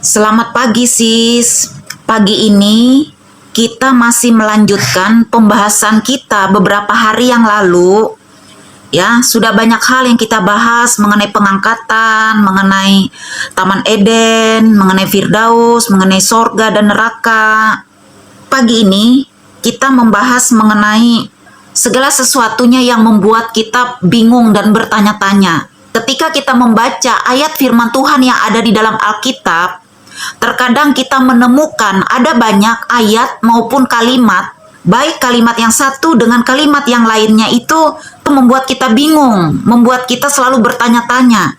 Selamat pagi sis. Pagi ini kita masih melanjutkan pembahasan kita beberapa hari yang lalu. Ya, sudah banyak hal yang kita bahas mengenai pengangkatan, mengenai Taman Eden, mengenai Firdaus, mengenai sorga dan neraka. Pagi ini kita membahas mengenai segala sesuatunya yang membuat kita bingung dan bertanya-tanya. Ketika kita membaca ayat firman Tuhan yang ada di dalam Alkitab, terkadang kita menemukan ada banyak ayat maupun kalimat, baik kalimat yang satu dengan kalimat yang lainnya itu membuat kita bingung, membuat kita selalu bertanya-tanya.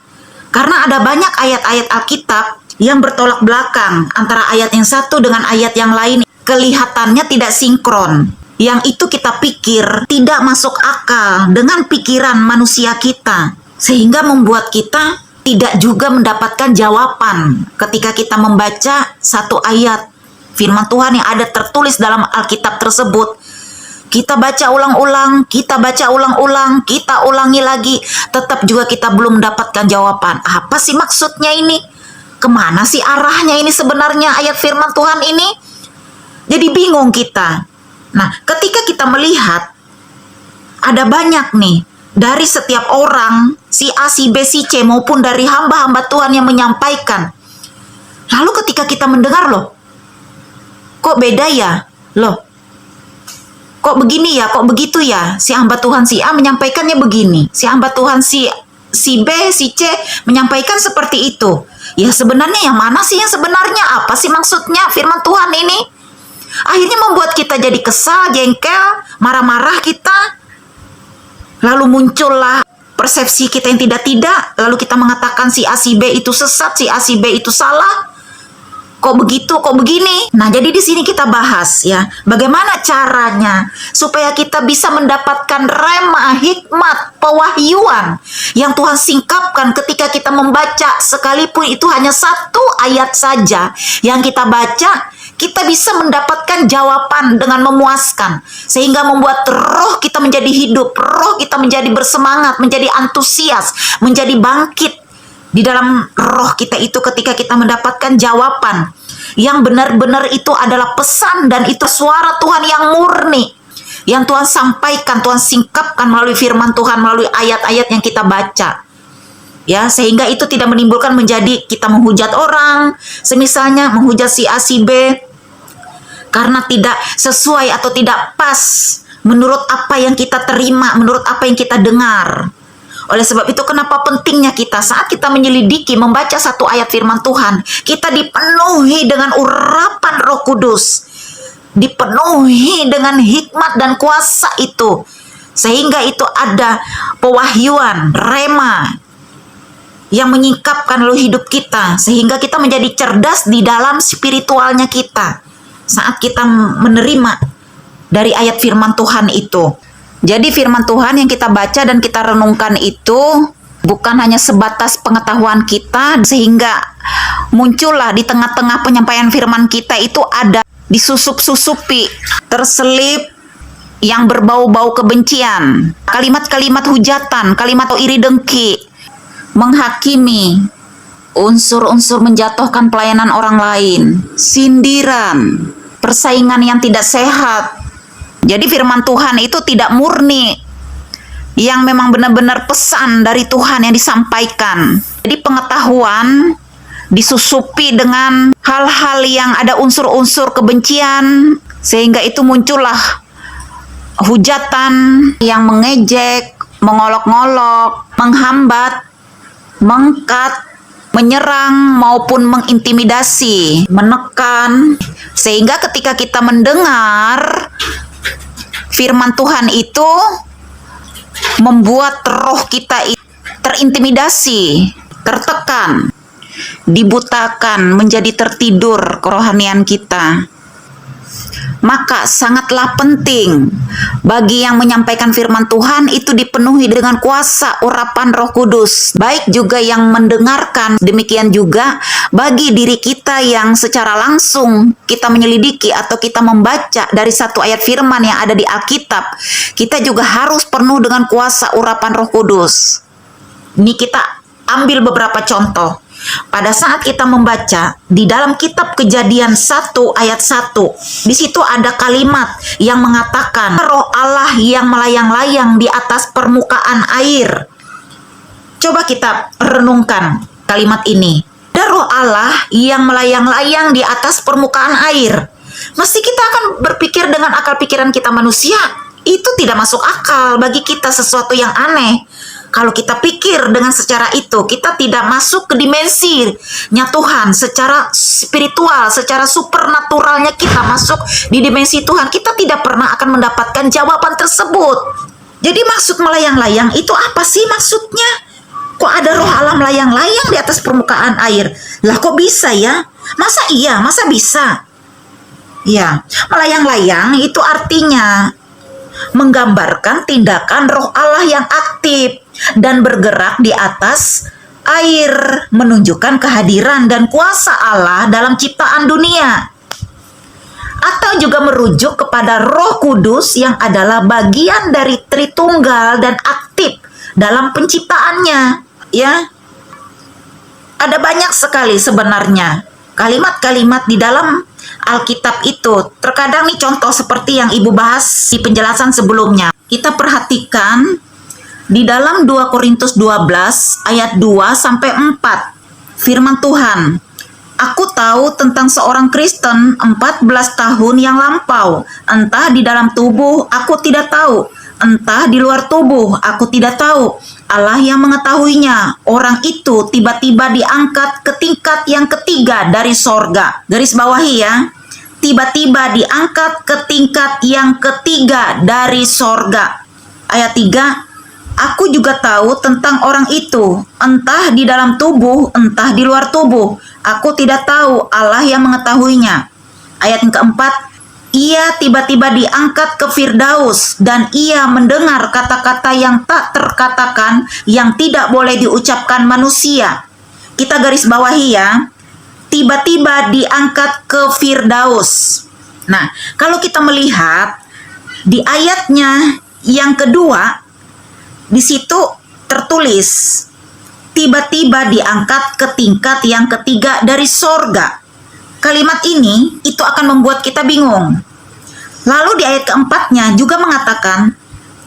Karena ada banyak ayat-ayat Alkitab yang bertolak belakang antara ayat yang satu dengan ayat yang lain, kelihatannya tidak sinkron. Yang itu kita pikir tidak masuk akal dengan pikiran manusia kita, sehingga membuat kita tidak juga mendapatkan jawaban ketika kita membaca satu ayat firman Tuhan yang ada tertulis dalam Alkitab tersebut. Kita baca ulang-ulang, kita baca ulang-ulang, kita ulangi lagi, tetap juga kita belum mendapatkan jawaban. Apa sih maksudnya ini? Kemana sih arahnya ini sebenarnya ayat firman Tuhan ini? Jadi bingung kita. Nah, ketika kita melihat ada banyak nih dari setiap orang, si A, si B, si C, maupun dari hamba-hamba Tuhan yang menyampaikan. Lalu ketika kita mendengar, loh, kok beda ya? Loh, kok begini ya? Kok begitu ya? Si hamba Tuhan si A menyampaikannya begini. Si hamba Tuhan si B, si C menyampaikan seperti itu. Ya sebenarnya yang mana sih yang sebenarnya? Apa sih maksudnya firman Tuhan ini? Akhirnya membuat kita jadi kesal, jengkel, marah-marah kita. Lalu muncullah persepsi kita yang tidak-tidak. Lalu kita mengatakan si A, si B itu sesat, si A, si B itu salah. Kok begitu, kok begini? Nah, jadi di sini kita bahas ya, bagaimana caranya supaya kita bisa mendapatkan rema, hikmat, pewahyuan yang Tuhan singkapkan ketika kita membaca, sekalipun itu hanya satu ayat saja yang kita baca, kita bisa mendapatkan jawaban dengan memuaskan, sehingga membuat roh kita menjadi hidup, roh kita menjadi bersemangat, menjadi antusias, menjadi bangkit di dalam roh kita itu ketika kita mendapatkan jawaban yang benar-benar itu adalah pesan dan itu suara Tuhan yang murni, yang Tuhan sampaikan, Tuhan singkapkan melalui firman Tuhan, melalui ayat-ayat yang kita baca. Ya, sehingga itu tidak menimbulkan menjadi kita menghujat orang, semisalnya menghujat si A, si B, karena tidak sesuai atau tidak pas menurut apa yang kita terima, menurut apa yang kita dengar. Oleh sebab itu kenapa pentingnya kita saat kita menyelidiki, membaca satu ayat firman Tuhan, kita dipenuhi dengan urapan Roh Kudus, dipenuhi dengan hikmat dan kuasa itu, sehingga itu ada pewahyuan, rema yang menyingkapkan lalu hidup kita, sehingga kita menjadi cerdas di dalam spiritualnya kita saat kita menerima dari ayat firman Tuhan itu. Jadi firman Tuhan yang kita baca dan kita renungkan itu bukan hanya sebatas pengetahuan kita, sehingga muncullah di tengah-tengah penyampaian firman kita itu ada disusup-susupi, terselip yang berbau-bau kebencian, kalimat-kalimat hujatan, kalimat iri dengki, menghakimi, unsur-unsur menjatuhkan pelayanan orang lain, sindiran, persaingan yang tidak sehat. Jadi firman Tuhan itu tidak murni, yang memang benar-benar pesan dari Tuhan yang disampaikan. Jadi pengetahuan disusupi dengan hal-hal yang ada unsur-unsur kebencian, sehingga itu muncullah hujatan yang mengejek, mengolok-ngolok, menghambat, mengkat, menyerang maupun mengintimidasi, menekan, sehingga ketika kita mendengar firman Tuhan itu membuat roh kita terintimidasi, tertekan, dibutakan, menjadi tertidur kerohanian kita. Maka sangatlah penting bagi yang menyampaikan firman Tuhan itu dipenuhi dengan kuasa urapan Roh Kudus. Baik juga yang mendengarkan, demikian juga bagi diri kita yang secara langsung kita menyelidiki atau kita membaca dari satu ayat firman yang ada di Alkitab. Kita juga harus penuh dengan kuasa urapan Roh Kudus. Ini kita ambil beberapa contoh. Pada saat kita membaca di dalam kitab Kejadian 1 ayat 1, di situ ada kalimat yang mengatakan Roh Allah yang melayang-layang di atas permukaan air. Coba kita renungkan kalimat ini. Ada Roh Allah yang melayang-layang di atas permukaan air. Mesti kita akan berpikir dengan akal pikiran kita manusia. Itu tidak masuk akal, bagi kita sesuatu yang aneh. Kalau kita pikir dengan secara itu, kita tidak masuk ke dimensinya Tuhan, secara spiritual, secara supernaturalnya kita masuk di dimensi Tuhan. Kita tidak pernah akan mendapatkan jawaban tersebut. Jadi maksud melayang-layang itu apa sih maksudnya? Kok ada Roh Allah melayang-layang di atas permukaan air? Lah kok bisa ya? Masa iya? Masa bisa? Ya, melayang-layang itu artinya menggambarkan tindakan Roh Allah yang aktif dan bergerak di atas air, menunjukkan kehadiran dan kuasa Allah dalam ciptaan dunia. Atau juga merujuk kepada Roh Kudus yang adalah bagian dari Tritunggal dan aktif dalam penciptaannya, ya. Ada banyak sekali sebenarnya kalimat-kalimat di dalam Alkitab itu. Terkadang nih contoh seperti yang Ibu bahas di penjelasan sebelumnya. Kita perhatikan di dalam 2 Korintus 12 ayat 2 sampai 4. Firman Tuhan, "Aku tahu tentang seorang Kristen 14 tahun yang lampau. Entah di dalam tubuh aku tidak tahu, entah di luar tubuh aku tidak tahu. Allah yang mengetahuinya. Orang itu tiba-tiba diangkat ke tingkat yang ketiga dari sorga." Garis bawahi ya. Tiba-tiba diangkat ke tingkat yang ketiga dari sorga. Ayat 3. "Aku juga tahu tentang orang itu. Entah di dalam tubuh, entah di luar tubuh. Aku tidak tahu, Allah yang mengetahuinya." Ayat yang keempat. "Ia tiba-tiba diangkat ke Firdaus dan ia mendengar kata-kata yang tak terkatakan, yang tidak boleh diucapkan manusia." Kita garis bawahi ya. Tiba-tiba diangkat ke Firdaus. Nah, kalau kita melihat di ayatnya yang kedua, di situ tertulis tiba-tiba diangkat ke tingkat yang ketiga dari sorga. Kalimat ini itu akan membuat kita bingung. Lalu di ayat keempatnya juga mengatakan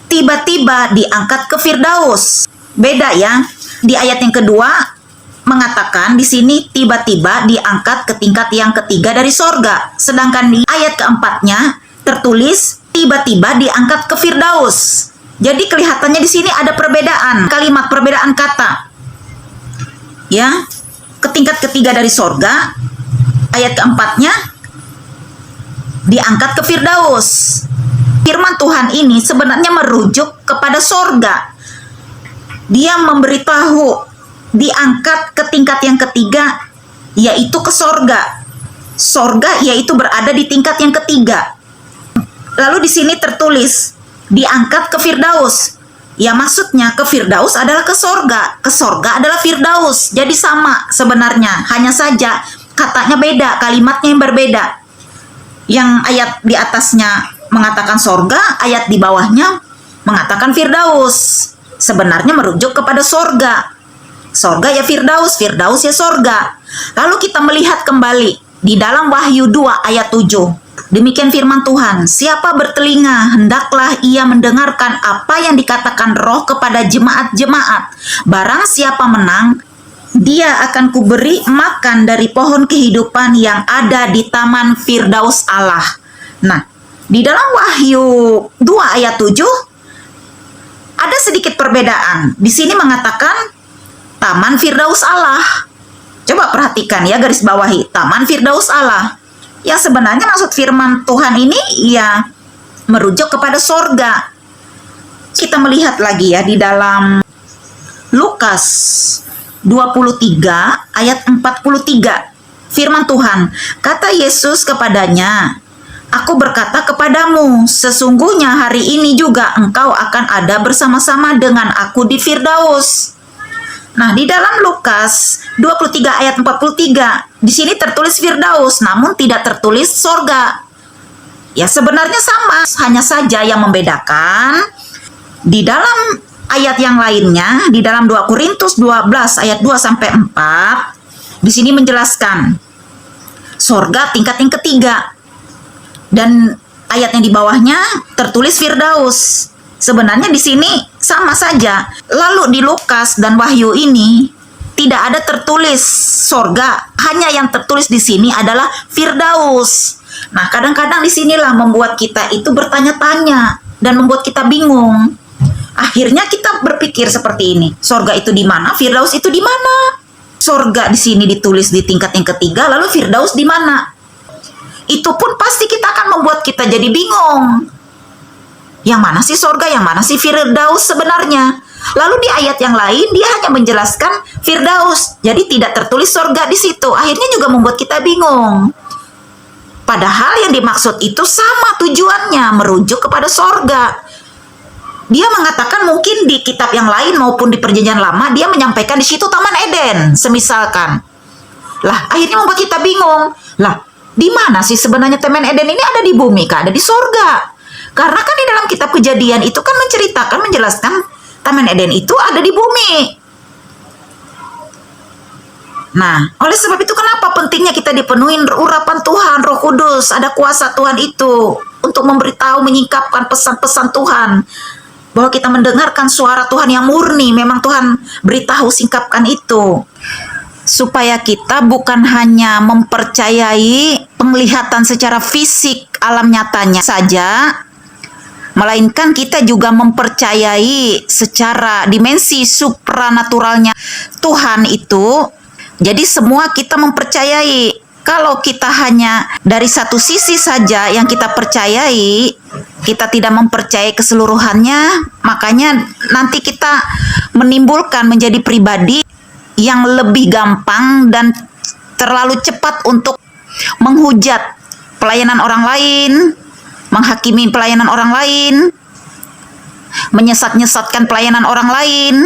tiba-tiba diangkat ke Firdaus. Beda ya. Di ayat yang kedua mengatakan di sini tiba-tiba diangkat ke tingkat yang ketiga dari sorga. Sedangkan di ayat keempatnya tertulis tiba-tiba diangkat ke Firdaus. Jadi kelihatannya di sini ada perbedaan kalimat, perbedaan kata. Ya, ke tingkat ketiga dari sorga. Ayat keempatnya diangkat ke Firdaus. Firman Tuhan ini sebenarnya merujuk kepada sorga. Dia memberitahu diangkat ke tingkat yang ketiga, yaitu ke sorga. Sorga yaitu berada di tingkat yang ketiga. Lalu di sini tertulis diangkat ke Firdaus. Ya maksudnya ke Firdaus adalah ke sorga. Ke sorga adalah Firdaus. Jadi sama sebenarnya. Hanya saja katanya beda, kalimatnya yang berbeda. Yang ayat di atasnya mengatakan sorga, ayat di bawahnya mengatakan Firdaus. Sebenarnya merujuk kepada sorga. Sorga ya Firdaus, Firdaus ya sorga. Lalu kita melihat kembali di dalam Wahyu 2 ayat 7. Demikian firman Tuhan, "Siapa bertelinga, hendaklah ia mendengarkan apa yang dikatakan Roh kepada jemaat-jemaat. Barang siapa menang, dia akan kuberi makan dari pohon kehidupan yang ada di taman Firdaus Allah." Nah, di dalam Wahyu 2 ayat 7 ada sedikit perbedaan. Di sini mengatakan Taman Firdaus Allah. Coba perhatikan ya, garis bawahi Taman Firdaus Allah. Yang sebenarnya maksud firman Tuhan ini ya merujuk kepada sorga. Kita melihat lagi ya di dalam Lukas 23 ayat 43. Firman Tuhan, kata Yesus kepadanya, "Aku berkata kepadamu, sesungguhnya hari ini juga engkau akan ada bersama-sama dengan aku di Firdaus." Nah, di dalam Lukas 23 ayat 43, di sini tertulis Firdaus, namun tidak tertulis sorga. Ya, sebenarnya sama, hanya saja yang membedakan di dalam ayat yang lainnya, di dalam 2 Korintus 12 ayat 2 sampai 4, Di sini menjelaskan sorga tingkat yang ketiga. Dan ayat yang di bawahnya tertulis Firdaus. Sebenarnya di sini sama saja. Lalu di Lukas dan Wahyu ini tidak ada tertulis sorga, hanya yang tertulis di sini adalah Firdaus. Nah, kadang-kadang di sinilah membuat kita itu bertanya-tanya dan membuat kita bingung. Akhirnya kita berpikir seperti ini. Sorga itu di mana? Firdaus itu di mana? Sorga di sini ditulis di tingkat yang ketiga, lalu Firdaus di mana? Itu pun pasti kita akan membuat kita jadi bingung. Yang mana sih sorga, yang mana sih Firdaus sebenarnya? Lalu di ayat yang lain dia hanya menjelaskan Firdaus, jadi tidak tertulis sorga di situ. Akhirnya juga membuat kita bingung. Padahal yang dimaksud itu sama tujuannya, merujuk kepada sorga. Dia mengatakan mungkin di kitab yang lain maupun di Perjanjian Lama dia menyampaikan di situ Taman Eden, semisalkan. Lah, akhirnya membuat kita bingung. Lah, di mana sih sebenarnya Taman Eden ini? Ada di bumi kah? Ada di sorga? Karena kan di dalam kitab Kejadian itu kan menjelaskan Taman Eden itu ada di bumi. Nah, oleh sebab itu kenapa pentingnya kita dipenuhi urapan Tuhan, Roh Kudus, ada kuasa Tuhan itu untuk memberitahu, menyingkapkan pesan-pesan Tuhan. Bahwa kita mendengarkan suara Tuhan yang murni, memang Tuhan beritahu, singkapkan itu. Supaya kita bukan hanya mempercayai penglihatan secara fisik alam nyatanya saja, melainkan kita juga mempercayai secara dimensi supranaturalnya Tuhan itu. Jadi semua kita mempercayai. Kalau kita hanya dari satu sisi saja yang kita percayai, kita tidak mempercayai keseluruhannya, makanya nanti kita menimbulkan menjadi pribadi yang lebih gampang dan terlalu cepat untuk menghujat pelayanan orang lain, menghakimi pelayanan orang lain, menyesat-nyesatkan pelayanan orang lain.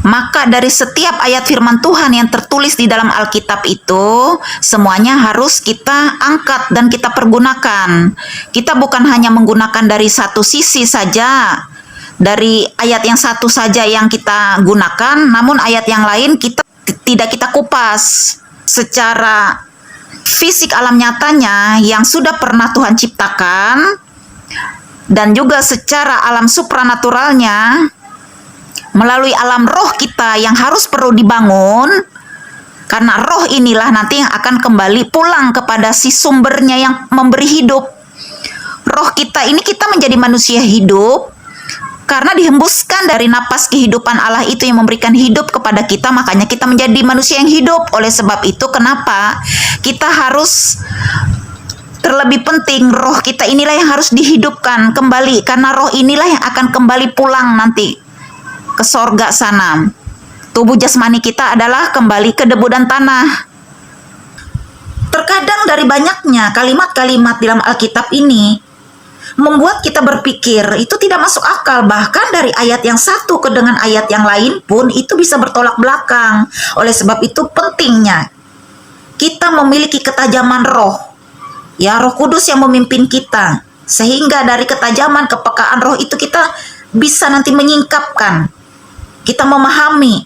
Maka dari setiap ayat firman Tuhan yang tertulis di dalam Alkitab itu, semuanya harus kita angkat dan kita pergunakan. Kita bukan hanya menggunakan dari satu sisi saja, dari ayat yang satu saja yang kita gunakan, namun ayat yang lain tidak kita kupas secara fisik alam nyatanya yang sudah pernah Tuhan ciptakan, dan juga secara alam supranaturalnya melalui alam roh kita yang harus perlu dibangun, karena roh inilah nanti yang akan kembali pulang kepada si sumbernya yang memberi hidup. Roh kita ini, kita menjadi manusia hidup karena dihembuskan dari napas kehidupan Allah itu yang memberikan hidup kepada kita, makanya kita menjadi manusia yang hidup. Oleh sebab itu kenapa kita harus, terlebih penting, roh kita inilah yang harus dihidupkan kembali, karena roh inilah yang akan kembali pulang nanti ke sorga sana. Tubuh jasmani kita adalah kembali ke debu dan tanah. Terkadang dari banyaknya kalimat-kalimat dalam Alkitab ini membuat kita berpikir itu tidak masuk akal. Bahkan dari ayat yang satu ke dengan ayat yang lain pun itu bisa bertolak belakang. Oleh sebab itu pentingnya kita memiliki ketajaman roh. Ya, Roh Kudus yang memimpin kita. Sehingga dari ketajaman kepekaan roh itu kita bisa nanti menyingkapkan, kita memahami,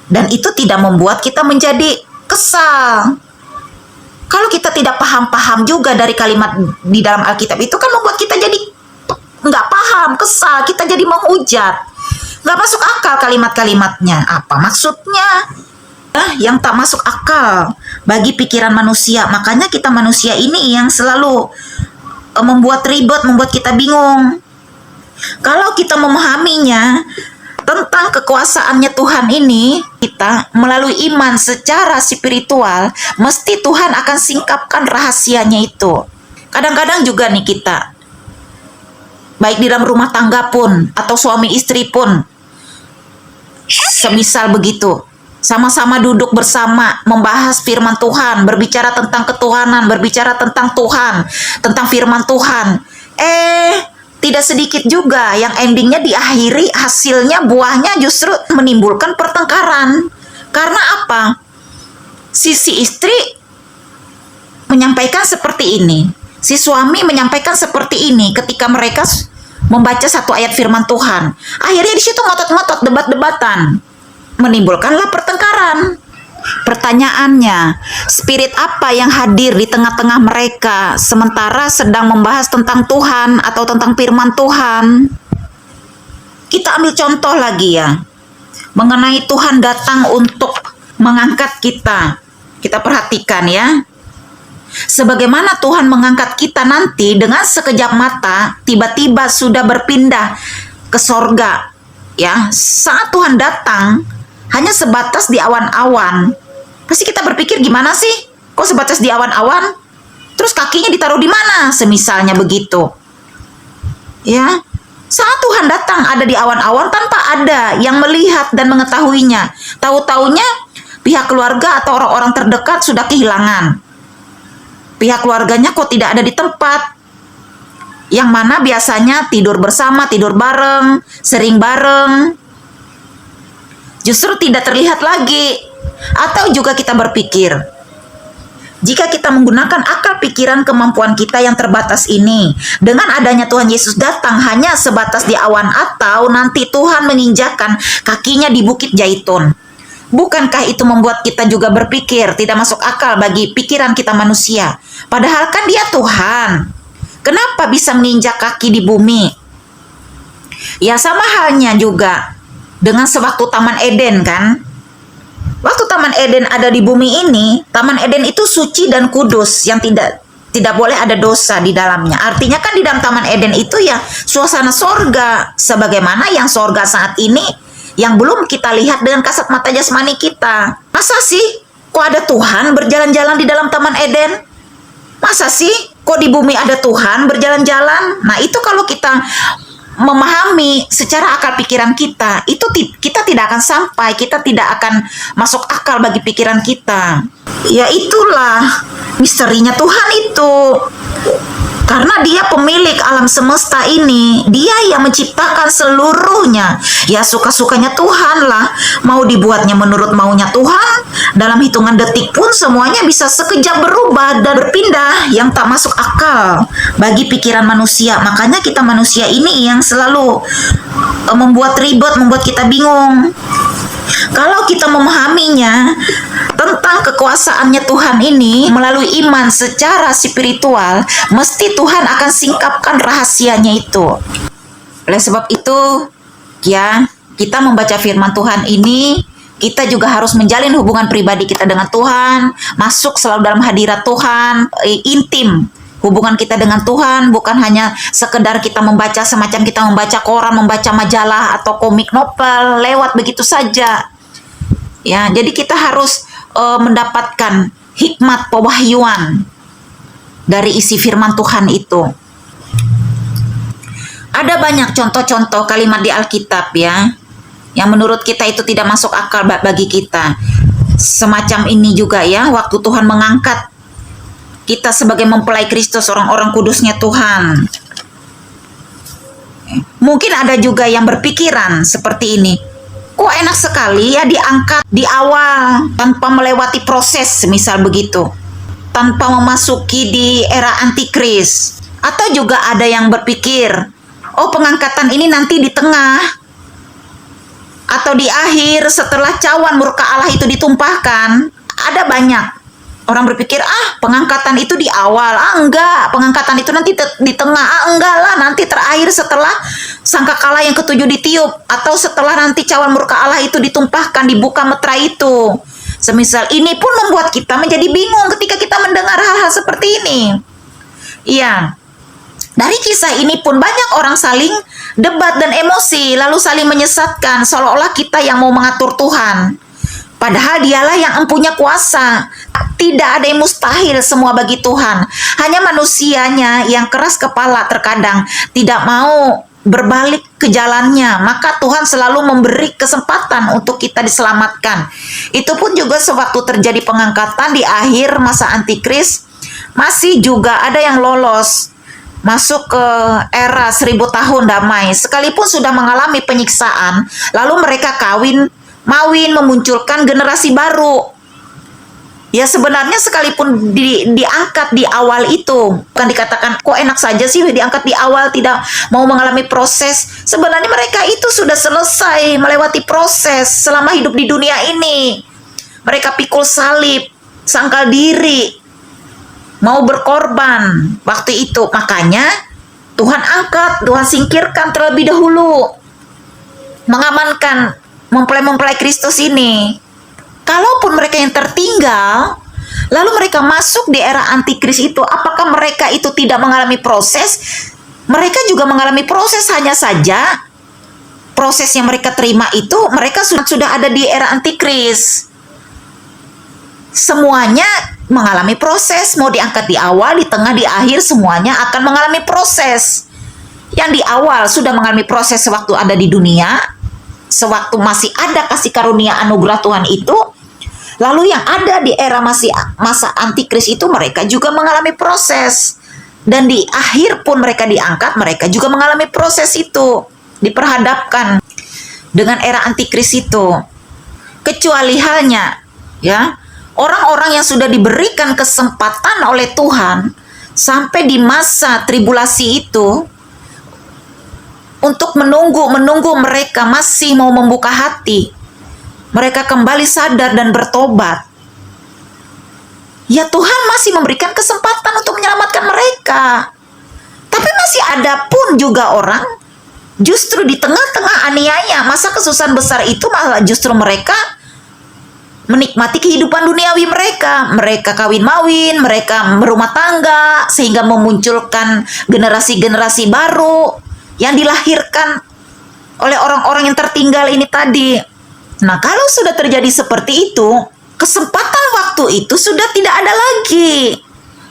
dan itu tidak membuat kita menjadi kesal. Kalau kita tidak paham-paham juga dari kalimat di dalam Alkitab itu kan membuat kita jadi nggak paham, kesal, kita jadi menghujat, nggak masuk akal kalimat-kalimatnya. Apa maksudnya? Yang tak masuk akal bagi pikiran manusia. Makanya kita manusia ini yang selalu membuat ribet, membuat kita bingung. Kalau kita memahaminya tentang kekuasaannya Tuhan ini, kita melalui iman secara spiritual, mesti Tuhan akan singkapkan rahasianya itu. Kadang-kadang juga nih kita, baik di dalam rumah tangga pun, atau suami istri pun, semisal begitu, sama-sama duduk bersama, membahas firman Tuhan, berbicara tentang ketuhanan, berbicara tentang Tuhan, tentang firman Tuhan. Tidak sedikit juga yang endingnya diakhiri, hasilnya, buahnya justru menimbulkan pertengkaran. Karena apa? Sisi istri menyampaikan seperti ini, si suami menyampaikan seperti ini ketika mereka membaca satu ayat firman Tuhan. Akhirnya di situ ngotot-ngotot, debat-debatan, menimbulkanlah pertengkaran. Pertanyaannya, spirit apa yang hadir di tengah-tengah mereka sementara sedang membahas tentang Tuhan atau tentang firman Tuhan? Kita ambil contoh lagi ya, mengenai Tuhan datang untuk mengangkat kita. Kita perhatikan ya, sebagaimana Tuhan mengangkat kita nanti dengan sekejap mata, tiba-tiba sudah berpindah ke sorga. Ya, saat Tuhan datang, hanya sebatas di awan-awan. Pasti kita berpikir, gimana sih? Kok sebatas di awan-awan? Terus kakinya ditaruh di mana? Semisalnya begitu. Ya, saat Tuhan datang ada di awan-awan tanpa ada yang melihat dan mengetahuinya. Tahu-taunya pihak keluarga atau orang-orang terdekat sudah kehilangan. Pihak keluarganya kok tidak ada di tempat. Yang mana biasanya tidur bersama, tidur bareng, sering bareng. Justru tidak terlihat lagi. Atau juga kita berpikir, jika kita menggunakan akal pikiran kemampuan kita yang terbatas ini, dengan adanya Tuhan Yesus datang hanya sebatas di awan atau nanti Tuhan menginjakkan kakinya di Bukit Zaitun. Bukankah itu membuat kita juga berpikir tidak masuk akal bagi pikiran kita manusia? Padahal kan dia Tuhan. Kenapa bisa menginjak kaki di bumi? Ya sama halnya juga dengan sewaktu Taman Eden kan. Waktu Taman Eden ada di bumi ini, Taman Eden itu suci dan kudus yang tidak boleh ada dosa di dalamnya. Artinya kan di dalam Taman Eden itu ya suasana sorga, sebagaimana yang sorga saat ini yang belum kita lihat dengan kasat mata jasmani kita. Masa sih kok ada Tuhan berjalan-jalan di dalam Taman Eden? Masa sih kok di bumi ada Tuhan berjalan-jalan? Nah itu kalau kita memahami secara akal pikiran kita, itu kita tidak akan sampai, kita tidak akan masuk akal bagi pikiran kita. Ya itulah misterinya Tuhan itu. Karena dia pemilik alam semesta ini, dia yang menciptakan seluruhnya. Ya suka-sukanya Tuhan lah, mau dibuatnya menurut maunya Tuhan, dalam hitungan detik pun semuanya bisa sekejap berubah dan berpindah yang tak masuk akal bagi pikiran manusia. Makanya kita manusia ini yang selalu membuat ribet, membuat kita bingung. Kalau kita memahaminya tentang kekuasaannya Tuhan ini melalui iman secara spiritual, mesti Tuhan akan singkapkan rahasianya itu. Oleh sebab itu, ya, kita membaca firman Tuhan ini, kita juga harus menjalin hubungan pribadi kita dengan Tuhan, masuk selalu dalam hadirat Tuhan, intim. Hubungan kita dengan Tuhan bukan hanya sekedar kita membaca semacam kita membaca koran, membaca majalah atau komik novel lewat begitu saja. Ya, jadi kita harus mendapatkan hikmat pewahyuan dari isi firman Tuhan itu. Ada banyak contoh-contoh kalimat di Alkitab ya, yang menurut kita itu tidak masuk akal bagi kita. Semacam ini juga ya, waktu Tuhan mengangkat kita sebagai mempelai Kristus, orang-orang kudusnya Tuhan. Mungkin ada juga yang berpikiran seperti ini. Kok enak sekali ya diangkat di awal tanpa melewati proses, misal begitu. Tanpa memasuki di era antikris. Atau juga ada yang berpikir, oh pengangkatan ini nanti di tengah. Atau di akhir setelah cawan murka Allah itu ditumpahkan. Ada banyak orang berpikir, pengangkatan itu di awal. Enggak, pengangkatan itu nanti di tengah. Enggak lah, nanti terakhir setelah sangkakala yang ketujuh ditiup. Atau setelah nanti cawan murka Allah itu ditumpahkan, dibuka meterai itu. Semisal ini pun membuat kita menjadi bingung ketika kita mendengar hal-hal seperti ini. Iya, dari kisah ini pun banyak orang saling debat dan emosi, lalu saling menyesatkan, seolah-olah kita yang mau mengatur Tuhan. Padahal dialah yang empunya kuasa. Tidak ada yang mustahil semua bagi Tuhan. Hanya manusianya yang keras kepala terkadang tidak mau berbalik ke jalannya. Maka Tuhan selalu memberi kesempatan untuk kita diselamatkan. Itu pun juga sewaktu terjadi pengangkatan di akhir masa antikris, masih juga ada yang lolos masuk ke era 1000 tahun damai. Sekalipun sudah mengalami penyiksaan, lalu mereka mawin memunculkan generasi baru. Ya sebenarnya sekalipun diangkat di awal itu, bukan dikatakan kok enak saja sih diangkat di awal tidak mau mengalami proses. Sebenarnya mereka itu sudah selesai melewati proses selama hidup di dunia ini. Mereka pikul salib, sangkal diri, mau berkorban waktu itu. Makanya Tuhan angkat, Tuhan singkirkan terlebih dahulu, mengamankan mempelai-mempelai Kristus ini. Kalaupun mereka yang tertinggal, lalu mereka masuk di era antikris itu, apakah mereka itu tidak mengalami proses? Mereka juga mengalami proses, hanya saja proses yang mereka terima itu mereka sudah ada di era antikris. Semuanya mengalami proses, mau diangkat di awal, di tengah, di akhir, semuanya akan mengalami proses. Yang di awal sudah mengalami proses sewaktu ada di dunia, sewaktu masih ada kasih karunia anugerah Tuhan itu. Lalu yang ada di era masa antikris itu mereka juga mengalami proses. Dan di akhir pun mereka diangkat, mereka juga mengalami proses itu. Diperhadapkan dengan era antikris itu. Kecuali halnya, ya, orang-orang yang sudah diberikan kesempatan oleh Tuhan sampai di masa tribulasi itu untuk menunggu mereka masih mau membuka hati, mereka kembali sadar dan bertobat, ya Tuhan masih memberikan kesempatan untuk menyelamatkan mereka. Tapi masih ada pun juga orang justru di tengah-tengah aniaya, masa kesusahan besar itu, malah justru mereka menikmati kehidupan duniawi mereka. Mereka kawin-mawin, mereka berumah tangga, sehingga memunculkan generasi-generasi baru yang dilahirkan oleh orang-orang yang tertinggal ini tadi. Nah, kalau sudah terjadi seperti itu, kesempatan waktu itu sudah tidak ada lagi.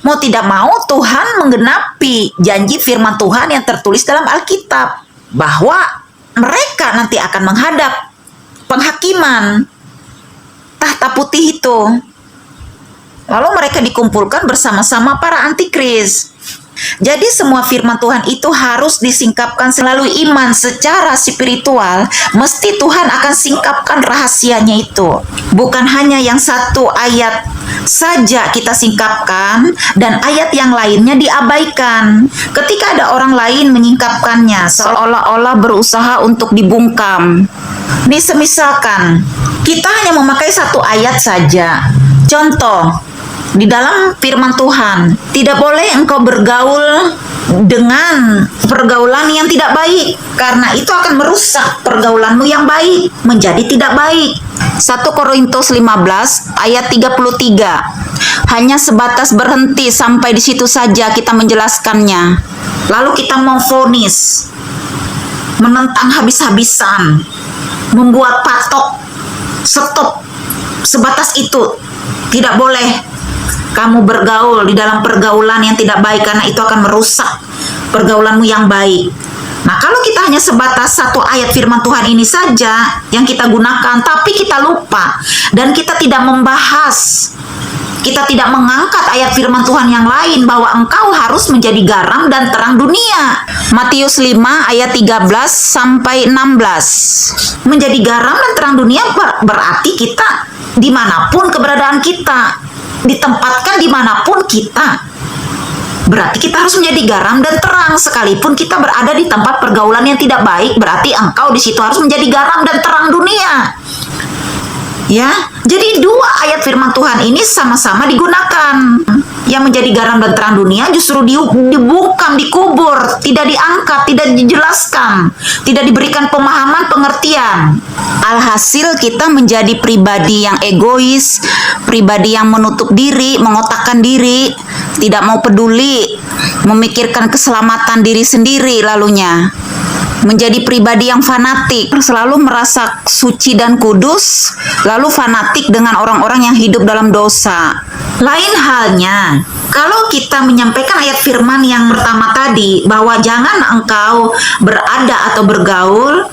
Mau tidak mau Tuhan menggenapi janji firman Tuhan yang tertulis dalam Alkitab, bahwa mereka nanti akan menghadap penghakiman tahta putih itu. Lalu mereka dikumpulkan bersama-sama para antikris. Jadi semua firman Tuhan itu harus disingkapkan melalui iman secara spiritual. Mesti Tuhan akan singkapkan rahasianya itu. Bukan hanya yang satu ayat saja kita singkapkan dan ayat yang lainnya diabaikan. Ketika ada orang lain menyingkapkannya, seolah-olah berusaha untuk dibungkam. Nih, semisalkan kita hanya memakai satu ayat saja. Contoh, di dalam firman Tuhan, tidak boleh engkau bergaul dengan pergaulan yang tidak baik, karena itu akan merusak pergaulanmu yang baik menjadi tidak baik. 1 Korintus 15 ayat 33. Hanya sebatas berhenti sampai di situ saja kita menjelaskannya. Lalu kita memvonis, menentang habis-habisan, membuat patok, stop, sebatas itu. Tidak boleh kamu bergaul di dalam pergaulan yang tidak baik, karena itu akan merusak pergaulanmu yang baik. Nah, kalau kita hanya sebatas satu ayat firman Tuhan ini saja yang kita gunakan, tapi kita lupa dan kita tidak membahas, kita tidak mengangkat ayat firman Tuhan yang lain bahwa engkau harus menjadi garam dan terang dunia. Matius 5 ayat 13 sampai 16. Menjadi garam dan terang dunia berarti kita dimanapun keberadaan kita, ditempatkan dimanapun kita, berarti kita harus menjadi garam dan terang. Sekalipun kita berada di tempat pergaulan yang tidak baik, berarti engkau di situ harus menjadi garam dan terang dunia. Ya, jadi dua ayat firman Tuhan ini sama-sama digunakan. Yang menjadi garam dan terang dunia justru dibungkam, dikubur, tidak diangkat, tidak dijelaskan, tidak diberikan pemahaman, pengertian. Alhasil kita menjadi pribadi yang egois, pribadi yang menutup diri, mengotakkan diri, tidak mau peduli, memikirkan keselamatan diri sendiri lalunya. Menjadi pribadi yang fanatik, selalu merasa suci dan kudus, lalu fanatik dengan orang-orang yang hidup dalam dosa. Lain halnya, kalau kita menyampaikan ayat firman yang pertama tadi, bahwa jangan engkau berada atau bergaul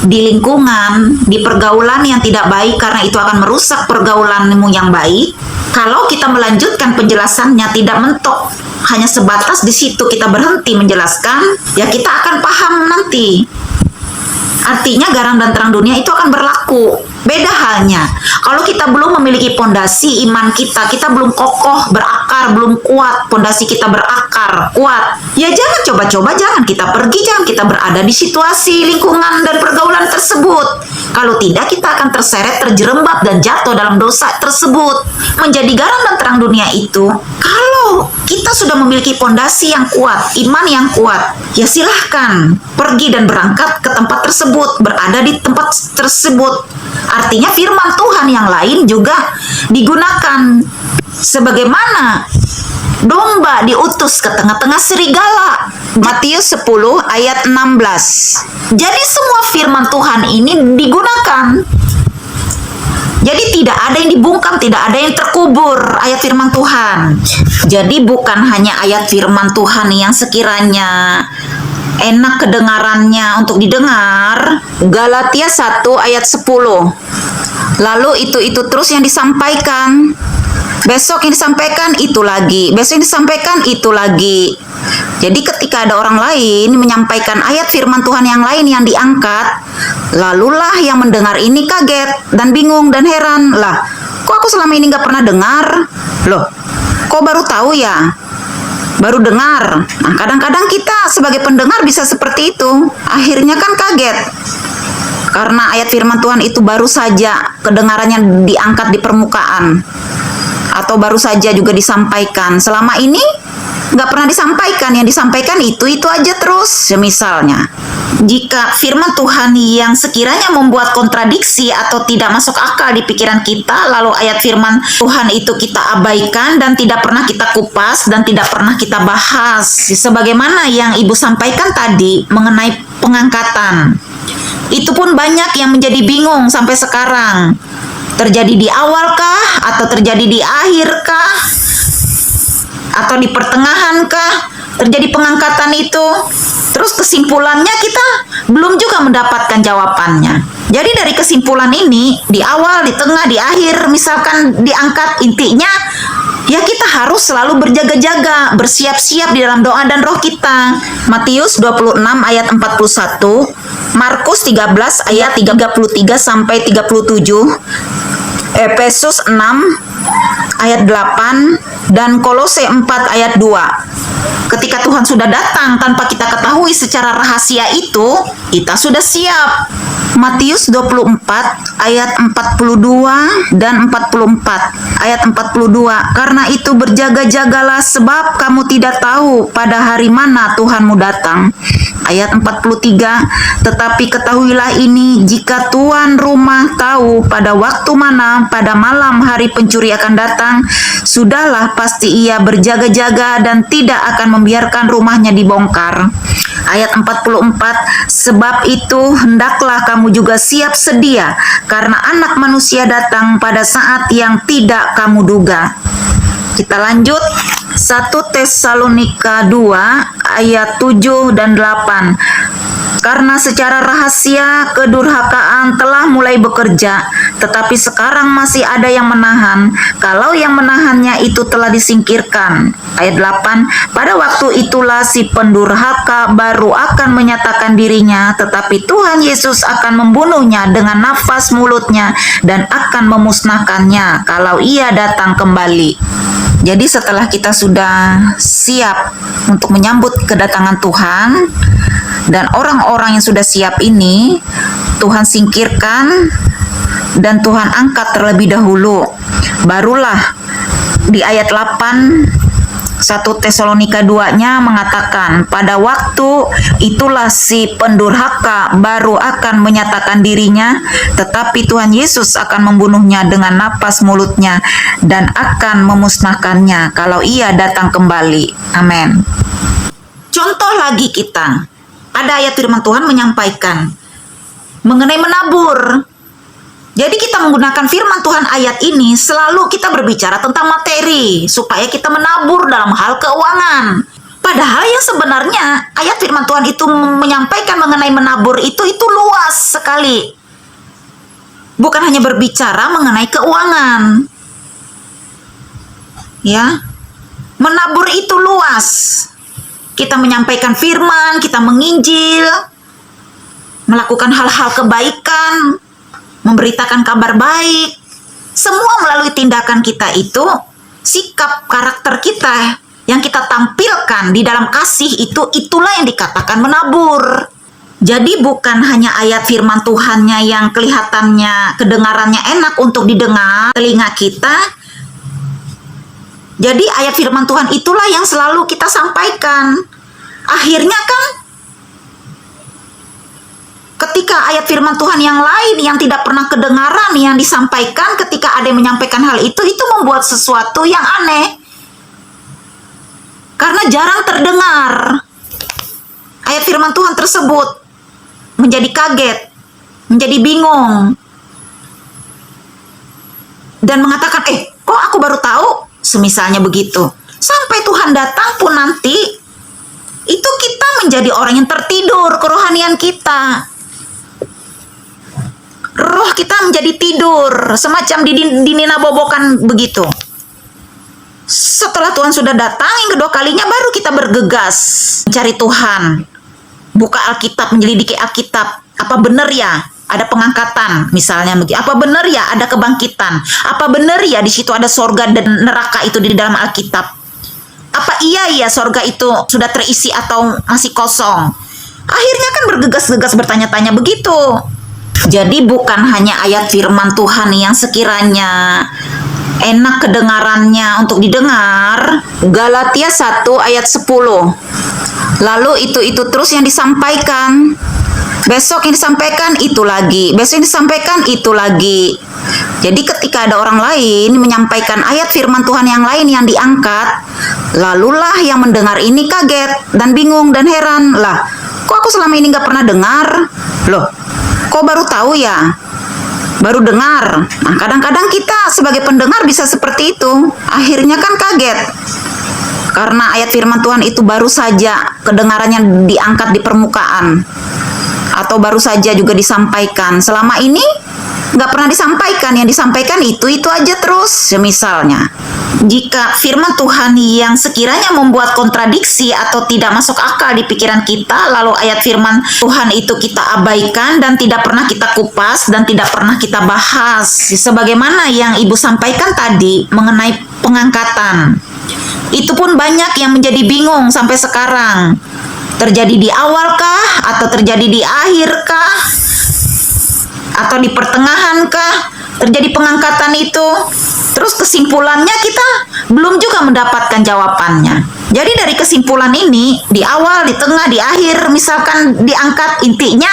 di lingkungan, di pergaulan yang tidak baik, karena itu akan merusak pergaulanmu yang baik. Kalau kita melanjutkan penjelasannya tidak mentok, hanya sebatas di situ kita berhenti menjelaskan, ya kita akan paham nanti. Artinya garam dan terang dunia itu akan berlaku Beda halnya, kalau kita belum memiliki pondasi iman kita, kita belum kokoh, berakar, belum kuat, pondasi kita berakar, kuat. Ya jangan coba-coba, jangan kita pergi, jangan kita berada di situasi, lingkungan, dan pergaulan tersebut. Kalau tidak, kita akan terseret, terjerembab, dan jatuh dalam dosa tersebut. Menjadi garam dan terang dunia itu, kalau kita sudah memiliki pondasi yang kuat, iman yang kuat, ya silahkan pergi dan berangkat ke tempat tersebut, berada di tempat tersebut. Artinya firman Tuhan yang lain juga digunakan. Sebagaimana domba diutus ke tengah-tengah serigala. Matius 10 ayat 16. Jadi semua firman Tuhan ini digunakan. Jadi tidak ada yang dibungkam, tidak ada yang terkubur ayat firman Tuhan. Jadi bukan hanya ayat firman Tuhan yang sekiranya enak kedengarannya untuk didengar. Galatia 1 ayat 10. Lalu itu terus yang disampaikan. Besok yang disampaikan itu lagi, besok yang disampaikan itu lagi. Jadi ketika ada orang lain menyampaikan ayat firman Tuhan yang lain yang diangkat, lalulah yang mendengar ini kaget dan bingung dan heran. Lah, kok aku selama ini nggak pernah dengar? Loh, kok baru tahu ya? Baru dengar. Nah, kadang-kadang kita sebagai pendengar bisa seperti itu. Akhirnya kan kaget. Karena ayat firman Tuhan itu baru saja kedengarannya diangkat di permukaan. Atau baru saja juga disampaikan. Selama ini nggak pernah disampaikan. Yang disampaikan itu aja terus. Misalnya, jika firman Tuhan yang sekiranya membuat kontradiksi atau tidak masuk akal di pikiran kita, lalu ayat firman Tuhan itu kita abaikan dan tidak pernah kita kupas dan tidak pernah kita bahas. Sebagaimana yang Ibu sampaikan tadi mengenai pengangkatan. Itu pun banyak yang menjadi bingung sampai sekarang. Terjadi di awal kah? Atau terjadi di akhir kah? Atau di pertengahan kah? Terjadi pengangkatan itu? Terus kesimpulannya kita belum juga mendapatkan jawabannya. Jadi dari kesimpulan ini, di awal, di tengah, di akhir, misalkan diangkat, intinya ya kita harus selalu berjaga-jaga, bersiap-siap di dalam doa dan roh kita. Matius 26 ayat 41, Markus 13 ayat 33 sampai 37, Efesus 6 ayat 8, dan Kolose 4 ayat 2. Ketika Tuhan sudah datang tanpa kita ketahui secara rahasia itu, kita sudah siap. Matius 24 ayat 42 dan 44. Ayat 42, karena itu berjaga-jagalah sebab kamu tidak tahu pada hari mana Tuhanmu datang. Ayat 43, tetapi ketahuilah ini, jika tuan rumah tahu pada waktu mana pada malam hari pencuri akan datang, sudahlah pasti ia berjaga-jaga dan tidak akan membiarkan rumahnya dibongkar. Ayat 44, sebab itu hendaklah kamu juga siap sedia, karena anak manusia datang pada saat yang tidak kamu duga. Kita lanjut, 1 Tesalonika 2 ayat 7 dan 8. Karena secara rahasia kedurhakaan telah mulai bekerja, tetapi sekarang masih ada yang menahan, kalau yang menahannya itu telah disingkirkan. Ayat 8, pada waktu itulah si pendurhaka baru akan menyatakan dirinya, tetapi Tuhan Yesus akan membunuhnya dengan nafas mulutnya dan akan memusnahkannya kalau ia datang kembali. Jadi setelah kita sudah siap untuk menyambut kedatangan Tuhan, dan orang-orang yang sudah siap ini Tuhan singkirkan dan Tuhan angkat terlebih dahulu, barulah di ayat 8 1 Tesalonika 2-nya mengatakan, pada waktu itulah si pendurhaka baru akan menyatakan dirinya, tetapi Tuhan Yesus akan membunuhnya dengan napas mulutnya dan akan memusnahkannya kalau ia datang kembali. Amin. Contoh lagi kita, ada ayat firman Tuhan menyampaikan mengenai menabur. Jadi kita menggunakan firman Tuhan ayat ini, selalu kita berbicara tentang materi, supaya kita menabur dalam hal keuangan. Padahal yang sebenarnya ayat firman Tuhan itu menyampaikan mengenai menabur itu luas sekali. Bukan hanya berbicara mengenai keuangan. Ya, menabur itu luas. Kita menyampaikan firman, kita menginjil, melakukan hal-hal kebaikan, memberitakan kabar baik. Semua melalui tindakan kita itu, sikap karakter kita yang kita tampilkan di dalam kasih itulah yang dikatakan menabur. Jadi bukan hanya ayat firman Tuhannya yang kelihatannya, kedengarannya enak untuk didengar telinga kita. Jadi ayat firman Tuhan itulah yang selalu kita sampaikan. Akhirnya kan ketika ayat firman Tuhan yang lain yang tidak pernah kedengaran yang disampaikan, ketika ada yang menyampaikan hal itu membuat sesuatu yang aneh. Karena jarang terdengar. Ayat firman Tuhan tersebut menjadi kaget, menjadi bingung. Dan mengatakan, kok aku baru tahu? Semisalnya begitu. Sampai Tuhan datang pun nanti, itu kita menjadi orang yang tertidur, kerohanian kita. Roh kita menjadi tidur, semacam dinina bobokan begitu. Setelah Tuhan sudah datang yang kedua kalinya, baru kita bergegas mencari Tuhan. Buka Alkitab, menyelidiki Alkitab. Apa benar ya ada pengangkatan, misalnya begitu? Apa benar ya ada kebangkitan? Apa benar ya di situ ada sorga dan neraka itu di dalam Alkitab? Apa iya ya sorga itu sudah terisi atau masih kosong? Akhirnya kan bergegas-gegas bertanya-tanya begitu. Jadi bukan hanya ayat firman Tuhan yang sekiranya enak kedengarannya untuk didengar. Galatia 1 ayat 10. Lalu itu terus yang disampaikan. Besok yang disampaikan itu lagi. Besok yang disampaikan itu lagi. Jadi ketika ada orang lain menyampaikan ayat firman Tuhan yang lain yang diangkat, lalulah yang mendengar ini kaget dan bingung dan heran. Lah, kok aku selama ini gak pernah dengar? Loh, kok baru tahu ya? Baru dengar. Nah, kadang-kadang kita sebagai pendengar bisa seperti itu. Akhirnya kan kaget. Karena ayat firman Tuhan itu baru saja kedengarannya diangkat di permukaan. Atau baru saja juga disampaikan. Selama ini nggak pernah disampaikan. Yang disampaikan itu aja terus. Misalnya, jika firman Tuhan yang sekiranya membuat kontradiksi atau tidak masuk akal di pikiran kita, lalu ayat firman Tuhan itu kita abaikan dan tidak pernah kita kupas dan tidak pernah kita bahas. Sebagaimana yang Ibu sampaikan tadi mengenai pengangkatan. Itu pun banyak yang menjadi bingung sampai sekarang. Terjadi di awal kah? Atau terjadi di akhir kah? Atau di pertengahan kah? Terjadi pengangkatan itu? Terus kesimpulannya kita belum juga mendapatkan jawabannya. Jadi dari kesimpulan ini, di awal, di tengah, di akhir, misalkan diangkat, intinya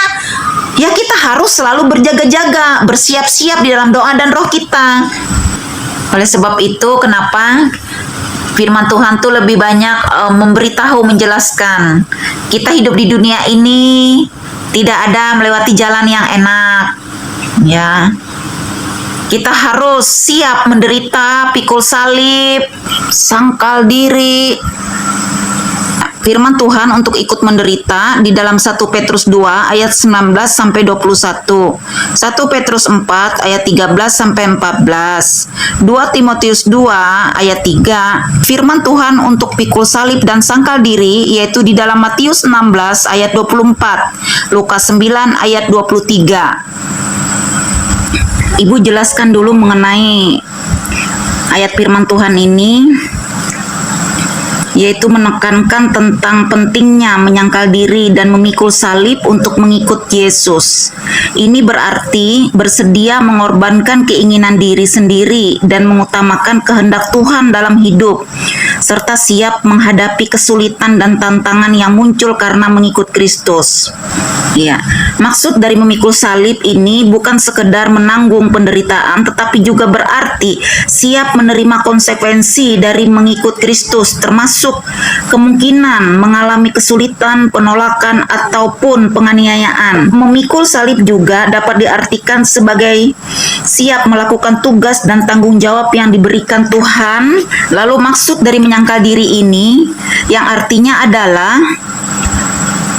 ya kita harus selalu berjaga-jaga, bersiap-siap di dalam doa dan roh kita. Oleh sebab itu, kenapa firman Tuhan tuh lebih banyak memberitahu, menjelaskan. Kita hidup di dunia ini tidak ada melewati jalan yang enak. Ya. Kita harus siap menderita, pikul salib, sangkal diri. Firman Tuhan untuk ikut menderita di dalam 1 Petrus 2 ayat 19 sampai 21. 1 Petrus 4 ayat 13 sampai 14. 2 Timotius 2 ayat 3. Firman Tuhan untuk pikul salib dan sangkal diri yaitu di dalam Matius 16 ayat 24. Lukas 9 ayat 23. Ibu jelaskan dulu mengenai ayat firman Tuhan ini, yaitu menekankan tentang pentingnya menyangkal diri dan memikul salib untuk mengikut Yesus. Ini berarti bersedia mengorbankan keinginan diri sendiri dan mengutamakan kehendak Tuhan dalam hidup, serta siap menghadapi kesulitan dan tantangan yang muncul karena mengikut Kristus. Ya, maksud dari memikul salib ini bukan sekedar menanggung penderitaan, tetapi juga berarti siap menerima konsekuensi dari mengikut Kristus, termasuk kemungkinan mengalami kesulitan, penolakan, ataupun penganiayaan. Memikul salib juga dapat diartikan sebagai siap melakukan tugas dan tanggung jawab yang diberikan Tuhan. Lalu maksud dari menyangkal diri ini yang artinya adalah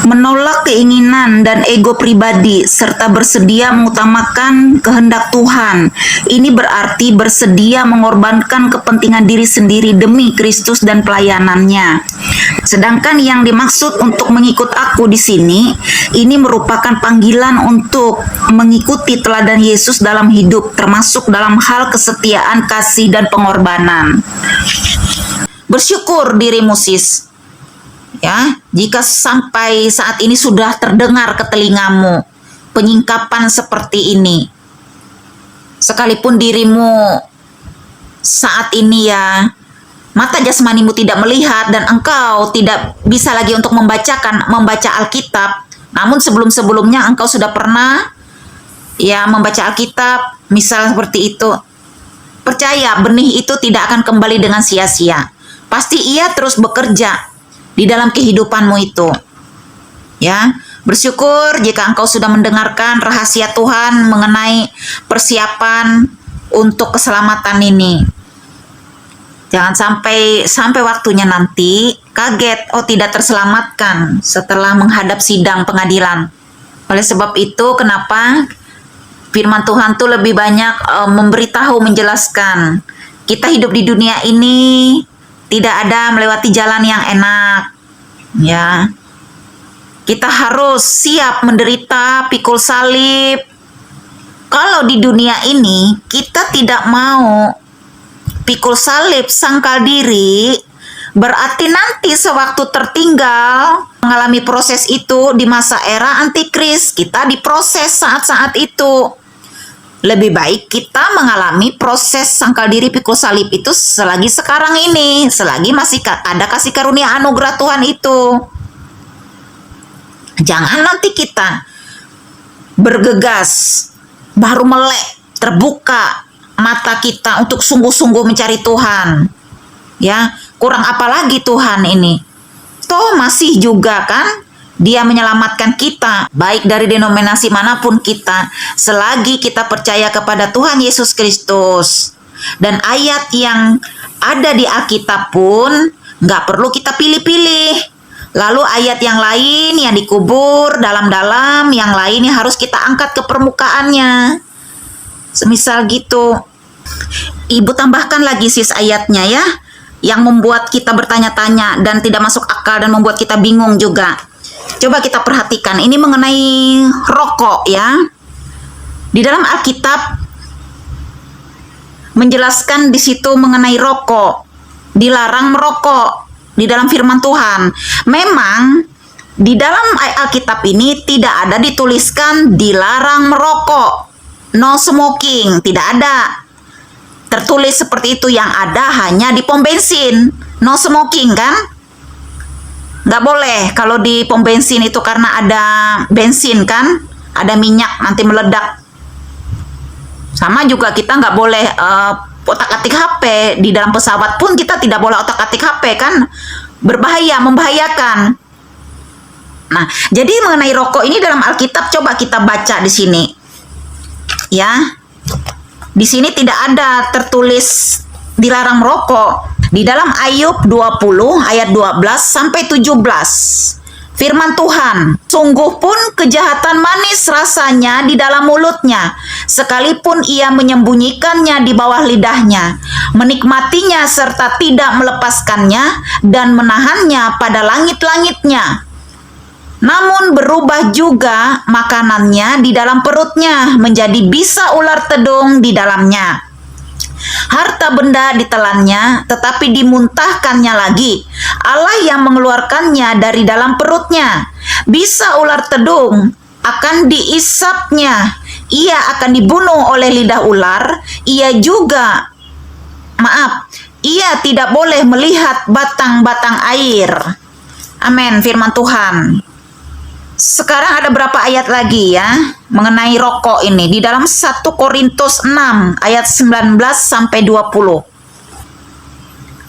menolak keinginan dan ego pribadi, serta bersedia mengutamakan kehendak Tuhan. Ini berarti bersedia mengorbankan kepentingan diri sendiri demi Kristus dan pelayanannya. Sedangkan yang dimaksud untuk mengikut aku di sini, ini merupakan panggilan untuk mengikuti teladan Yesus dalam hidup, termasuk dalam hal kesetiaan, kasih, dan pengorbanan. Bersyukur dirimu, sis. Ya, jika sampai saat ini sudah terdengar ke telingamu penyingkapan seperti ini, sekalipun dirimu saat ini ya mata jasmanimu tidak melihat dan engkau tidak bisa lagi untuk membaca Alkitab, namun sebelum-sebelumnya engkau sudah pernah ya membaca Alkitab, misal seperti itu. Percaya, benih itu tidak akan kembali dengan sia-sia. Pasti ia terus bekerja di dalam kehidupanmu itu. Ya, bersyukur jika engkau sudah mendengarkan rahasia Tuhan mengenai persiapan untuk keselamatan ini. Jangan sampai waktunya nanti kaget, oh tidak terselamatkan setelah menghadap sidang pengadilan. Oleh sebab itu, kenapa firman Tuhan tuh lebih banyak memberitahu, menjelaskan. Kita hidup di dunia ini tidak ada melewati jalan yang enak, ya. Kita harus siap menderita, pikul salib. Kalau di dunia ini kita tidak mau pikul salib, sangkal diri, berarti nanti sewaktu tertinggal mengalami proses itu di masa era antikris, kita diproses saat-saat itu. Lebih baik kita mengalami proses sangkal diri pikul salib itu selagi sekarang ini, selagi masih ada kasih karunia anugerah Tuhan itu. Jangan nanti kita bergegas, baru melek, terbuka mata kita untuk sungguh-sungguh mencari Tuhan. Ya, kurang apa lagi Tuhan ini? Toh masih juga kan Dia menyelamatkan kita, baik dari denominasi manapun kita, selagi kita percaya kepada Tuhan Yesus Kristus. Dan ayat yang ada di Alkitab pun nggak perlu kita pilih-pilih. Lalu ayat yang lain yang dikubur dalam-dalam, yang lainnya harus kita angkat ke permukaannya. Semisal gitu. Ibu tambahkan lagi sis ayatnya ya, yang membuat kita bertanya-tanya dan tidak masuk akal dan membuat kita bingung juga. Coba kita perhatikan, ini mengenai rokok ya. Di dalam Alkitab menjelaskan di situ mengenai rokok, dilarang merokok di dalam firman Tuhan. Memang di dalam Alkitab ini tidak ada dituliskan dilarang merokok, no smoking, tidak ada tertulis seperti itu. Yang ada hanya di pom bensin, no smoking kan. Nggak boleh kalau di pom bensin itu karena ada bensin kan, ada minyak nanti meledak. Sama juga kita nggak boleh otak-atik HP. Di dalam pesawat pun kita tidak boleh otak-atik HP kan, berbahaya, membahayakan. Nah, jadi mengenai rokok ini dalam Alkitab coba kita baca di sini. Ya. Di sini tidak ada tertulis dilarang merokok. Di dalam Ayub 20 ayat 12 sampai 17. Firman Tuhan, sungguh pun kejahatan manis rasanya di dalam mulutnya, sekalipun ia menyembunyikannya di bawah lidahnya, menikmatinya serta tidak melepaskannya dan menahannya pada langit-langitnya. Namun berubah juga makanannya di dalam perutnya, menjadi bisa ular tedung di dalamnya. Harta benda ditelannya, tetapi dimuntahkannya lagi. Allah yang mengeluarkannya dari dalam perutnya. Bisa ular tedung akan diisapnya. Ia akan dibunuh oleh lidah ular. Ia tidak boleh melihat batang-batang air. Amin, firman Tuhan. Sekarang ada berapa ayat lagi ya mengenai rokok ini di dalam 1 Korintus 6 ayat 19 sampai 20.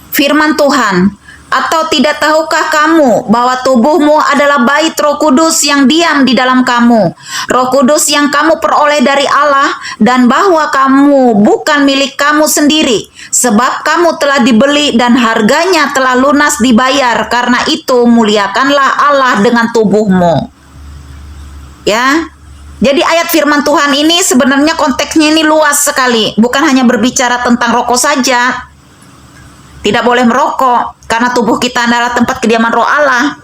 Firman Tuhan, Atau tidak tahukah kamu bahwa tubuhmu adalah bait Roh Kudus yang diam di dalam kamu, Roh Kudus yang kamu peroleh dari Allah, dan bahwa kamu bukan milik kamu sendiri, sebab kamu telah dibeli dan harganya telah lunas dibayar. Karena itu muliakanlah Allah dengan tubuhmu. Ya. Jadi ayat firman Tuhan ini sebenarnya konteksnya ini luas sekali, bukan hanya berbicara tentang rokok saja. Tidak boleh merokok, karena tubuh kita adalah tempat kediaman Roh Allah.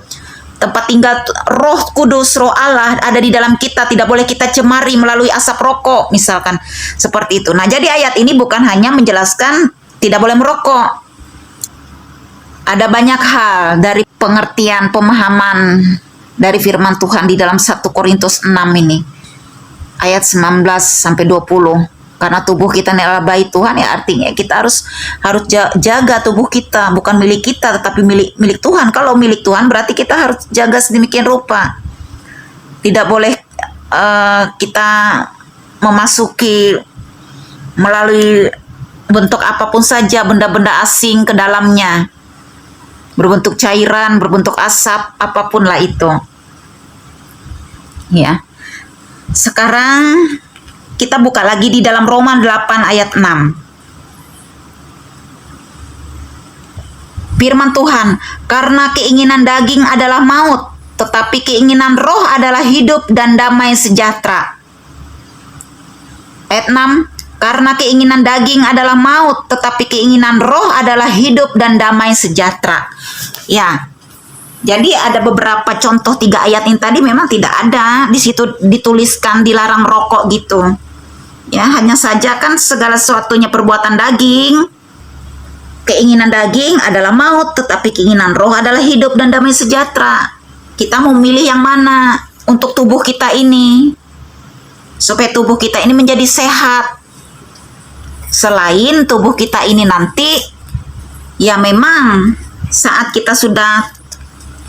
Tempat tinggal Roh Kudus, Roh Allah ada di dalam kita. Tidak boleh kita cemari melalui asap rokok, misalkan. Seperti itu. Nah, jadi ayat ini bukan hanya menjelaskan tidak boleh merokok. Ada banyak hal dari pengertian, pemahaman dari firman Tuhan di dalam 1 Korintus 6 ini. Ayat 19 sampai 20. Karena tubuh kita adalah bait Tuhan, ya artinya kita harus jaga tubuh kita, bukan milik kita tetapi milik Tuhan. Kalau milik Tuhan berarti kita harus jaga sedemikian rupa. Tidak boleh kita memasuki melalui bentuk apapun saja benda-benda asing ke dalamnya. Berbentuk cairan, berbentuk asap, apapun lah itu. Ya. Sekarang kita buka lagi di dalam Roma 8 ayat 6. Firman Tuhan, karena keinginan daging adalah maut, tetapi keinginan roh adalah hidup dan damai sejahtera. Ayat 6, karena keinginan daging adalah maut, tetapi keinginan roh adalah hidup dan damai sejahtera. Ya, jadi ada beberapa contoh 3 ayat ini tadi memang tidak ada di situ dituliskan dilarang rokok gitu. Ya, hanya saja kan segala sesuatunya perbuatan daging. Keinginan daging adalah maut, tetapi keinginan roh adalah hidup dan damai sejahtera. Kita mau milih yang mana untuk tubuh kita ini, supaya tubuh kita ini menjadi sehat. Selain tubuh kita ini nanti, ya memang saat kita sudah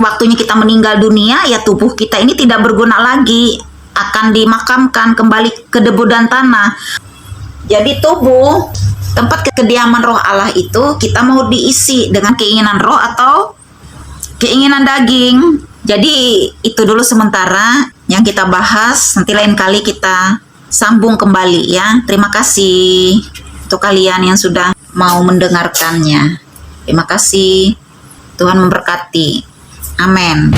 waktunya kita meninggal dunia, ya tubuh kita ini tidak berguna lagi, akan dimakamkan kembali ke debu dan tanah. Jadi tubuh, tempat kediaman Roh Allah itu kita mau diisi dengan keinginan roh atau keinginan daging. Jadi itu dulu sementara yang kita bahas, nanti lain kali kita sambung kembali ya. Terima kasih untuk kalian yang sudah mau mendengarkannya. Terima kasih. Tuhan memberkati. Amin.